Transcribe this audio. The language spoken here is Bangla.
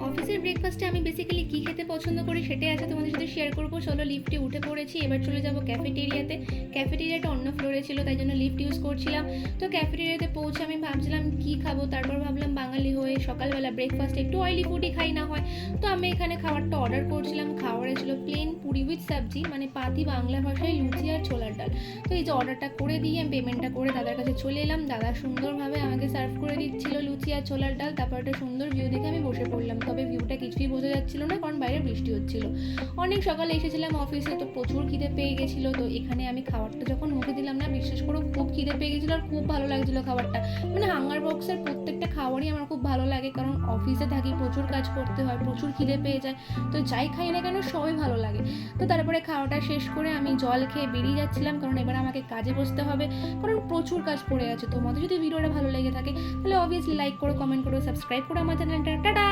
অফিসের ব্রেকফাস্টে আমি বেসিক্যালি কী খেতে পছন্দ করি সেটাই আছে তোমাদের সাথে শেয়ার করবো। চলো, লিফটে উঠে পড়েছি, এবার চলে যাবো ক্যাফেটেরিয়াতে। ক্যাফেটেরিয়াটা অন্য ফ্লোরে ছিল, তাই জন্য লিফট ইউজ করছিলাম। তো ক্যাফেটেরিয়াতে পৌঁছে আমি ভাবছিলাম কী খাবো, তারপর ভাবলাম বাঙালি হয়ে সকালবেলা ব্রেকফাস্টে একটু অয়েলি ফুডই খাই না হয়। তো আমি এখানে খাবারটা অর্ডার করছিলাম। খাবারে ছিল প্লেন পুরি উইথ সবজি, মানে পাতি বাংলা ভাষায় লুচি আর ছোলার ডাল। তো এই যে অর্ডারটা করে দিয়ে আমি পেমেন্টটা করে দাদার কাছে চলে এলাম। দাদা সুন্দরভাবে আমাকে সার্ভ করে দিচ্ছিল লুচি আর ছোলার ডাল। তারপর একটা সুন্দর ভিউ দেখে আমি বসে পড়লাম। তবে ভিউটা কিছুই বোঝা যাচ্ছিল না, কারণ বাইরে বৃষ্টি হচ্ছিল। অনেক সকালে এসেছিলাম অফিসে, তো প্রচুর খিদে পেয়ে গেছিলো। তো এখানে আমি খাবারটা যখন মুখে দিলাম না, বিশ্বাস করো খুব খিদে পেয়ে গেছিলো আর খুব ভালো লাগছিলো খাবারটা। মানে হাঙ্গার বক্সের প্রত্যেকটা খাবারই আমার খুব ভালো লাগে, কারণ অফিসে থাকি, প্রচুর কাজ করতে হয়, প্রচুর খিদে পেয়ে যায়। তো যাই খাই না কেন সবই ভালো লাগে। তো তারপরে খাওয়াটা শেষ করে আমি জল খেয়ে বেরিয়ে যাচ্ছিলাম, কারণ এবার আমাকে কাজে বসতে হবে, কারণ প্রচুর কাজ পড়ে আছে। তোমাদের যদি ভিডিওটা ভালো লেগে থাকে তাহলে অবভিয়াসলি লাইক করো, কমেন্ট করো, সাবস্ক্রাইব করো আমার চ্যানেলটা। টাটা।